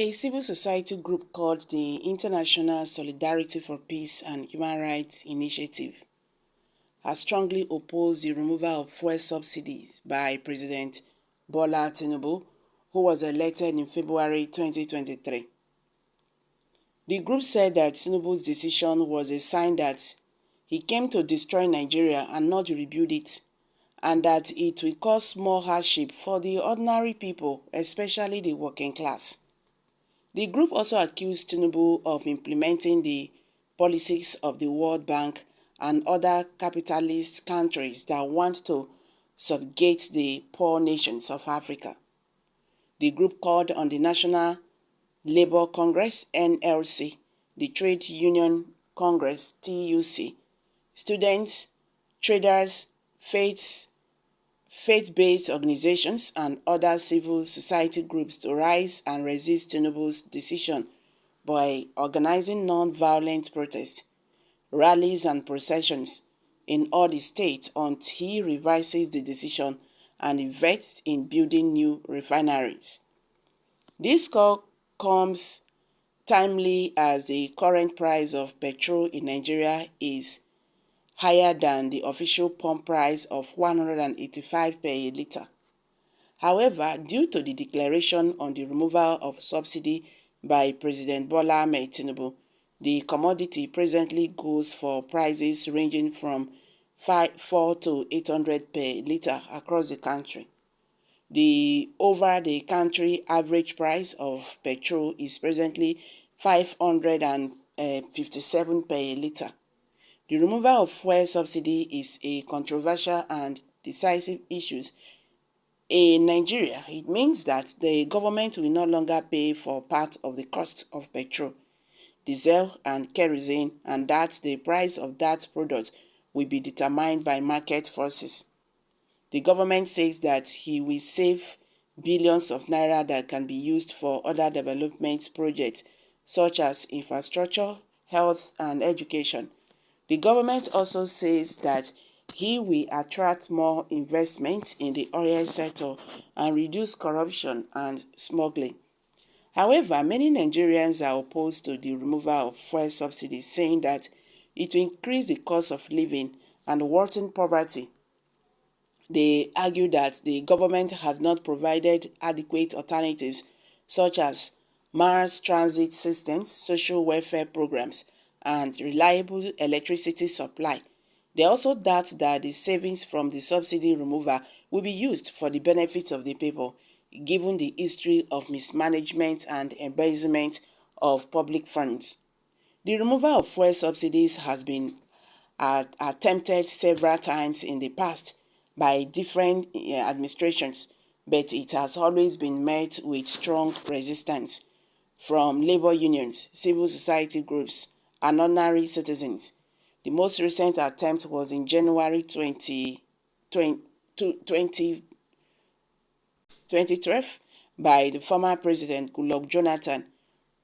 A civil society group called the International Solidarity for Peace and Human Rights Initiative has strongly opposed the removal of fuel subsidies by President Bola Tinubu, who was elected in February 2023. The group said that Tinubu's decision was a sign that he came to destroy Nigeria and not rebuild it, and that it will cause more hardship for the ordinary people, especially the working class. The group also accused Tinubu of implementing the policies of the World Bank and other capitalist countries that want to subjugate the poor nations of Africa. The group called on the National Labour Congress (NLC), the Trade Union Congress (TUC), students, traders, faith-based organizations and other civil society groups to rise and resist Tinubu's decision by organizing non-violent protests, rallies and processions in all the states until he revises the decision and invests in building new refineries. This call comes timely as the current price of petrol in Nigeria is higher than the official pump price of 185 per litre. However, due to the declaration on the removal of subsidy by President Bola Ahmed Tinubu, the commodity presently goes for prices ranging from 4 to 800 per litre across the country. The over-the-country average price of petrol is presently 557 per litre. The removal of fuel subsidy is a controversial and decisive issue in Nigeria. It means that the government will no longer pay for part of the cost of petrol, diesel and kerosene, and that the price of that product will be determined by market forces. The government says that he will save billions of naira that can be used for other development projects such as infrastructure, health and education. The government also says that he will attract more investment in the oil sector and reduce corruption and smuggling. However, many Nigerians are opposed to the removal of fuel subsidies, saying that it will increase the cost of living and worsen poverty. They argue that the government has not provided adequate alternatives such as mass transit systems, social welfare programs, and reliable electricity supply. They also doubt that the savings from the subsidy removal will be used for the benefit of the people, given the history of mismanagement and embezzlement of public funds. The removal of fuel subsidies has been attempted several times in the past by different administrations, but it has always been met with strong resistance from labor unions, civil society groups, and ordinary citizens. The most recent attempt was in January 2012 by the former President Goodluck Jonathan,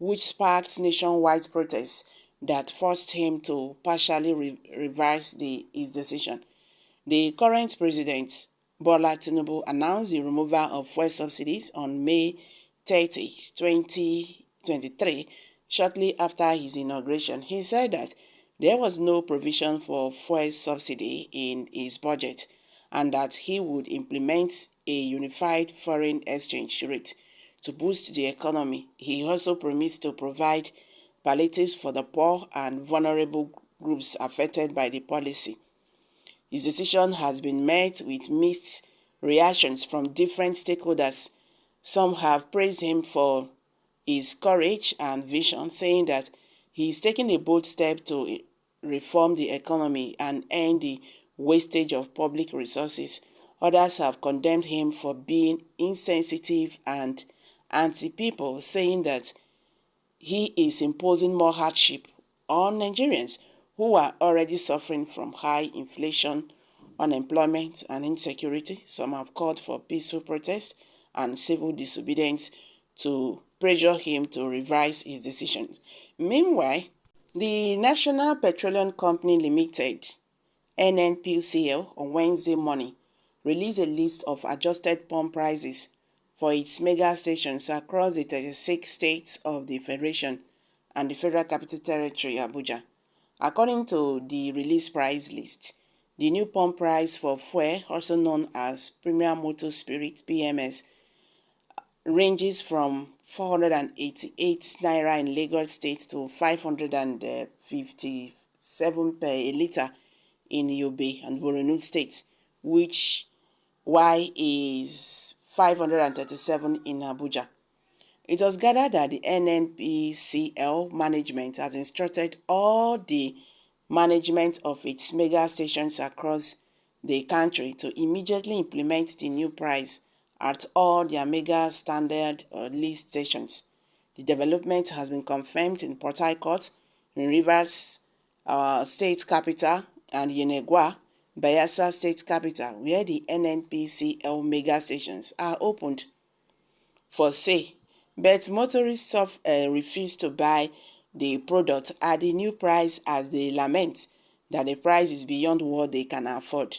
which sparked nationwide protests that forced him to partially revise his decision. The current president, Bola Tinubu, announced the removal of fuel subsidies on May 30, 2023, shortly after his inauguration. He said that there was no provision for fuel subsidy in his budget and that he would implement a unified foreign exchange rate to boost the economy. He also promised to provide palliatives for the poor and vulnerable groups affected by the policy. His decision has been met with mixed reactions from different stakeholders. Some have praised him for his courage and vision, saying that he is taking a bold step to reform the economy and end the wastage of public resources. Others have condemned him for being insensitive and anti-people, saying that he is imposing more hardship on Nigerians who are already suffering from high inflation, unemployment, and insecurity. Some have called for peaceful protest and civil disobedience to pressure him to revise his decisions. Meanwhile, the National Petroleum Company Limited, NNPCL, on Wednesday morning released a list of adjusted pump prices for its mega stations across the 36 states of the Federation and the Federal Capital Territory, Abuja. According to the release price list, the new pump price for fuel, also known as Premium Motor Spirit (PMS), ranges from 488 naira in Lagos State to 557 per a litre in Yobe and Borno State, which is 537 in Abuja. It was gathered that the NNPCL management has instructed all the management of its mega stations across the country to immediately implement the new price at all their mega standard list stations. The development has been confirmed in Port Harcourt, in Rivers State Capital, and Yenegua, Bayelsa State Capital, where the NNPCL mega stations are opened for sale. But motorists refuse to buy the product at the new price as they lament that the price is beyond what they can afford.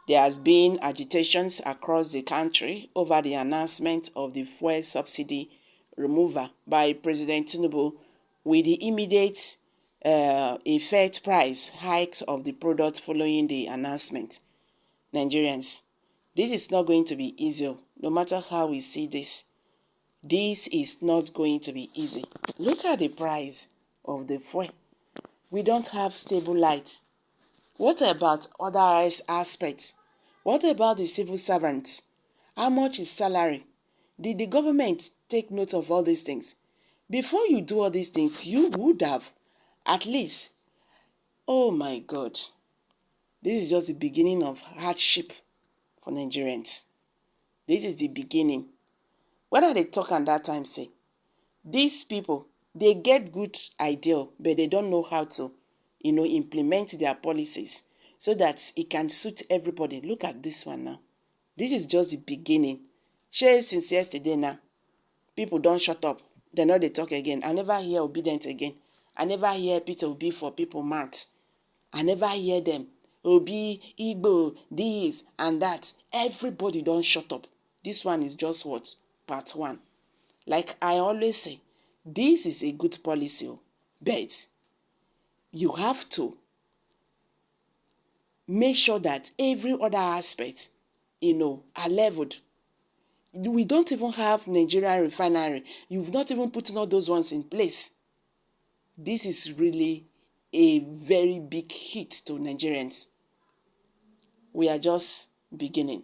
There has been agitations across the country over the announcement of the fuel subsidy removal by President Tinubu, with the immediate effect price hikes of the product following the announcement. Nigerians, this is not going to be easy, no matter how we see this. This is not going to be easy. Look at the price of the fuel. We don't have stable lights. What about other aspects? What about the civil servants? How much is salary? Did the government take note of all these things? Before you do all these things, you would have at least, oh my God, this is just the beginning of hardship for Nigerians. This is the beginning. What are they talking that time say? These people, they get good idea, but they don't know how to, implement their policies so that it can suit everybody. Look at this one now. This is just the beginning. Share since yesterday now. People don't shut up. They know they talk again. I never hear obedient again. I never hear Peter Obi for people mouth. I never hear them. Obi, Igbo, this and that. Everybody don't shut up. This one is just what? Part 1. Like I always say, this is a good policy, but you have to make sure that every other aspect, are leveled. We don't even have Nigerian refinery. You've not even put all those ones in place. This is really a very big hit to Nigerians. We are just beginning.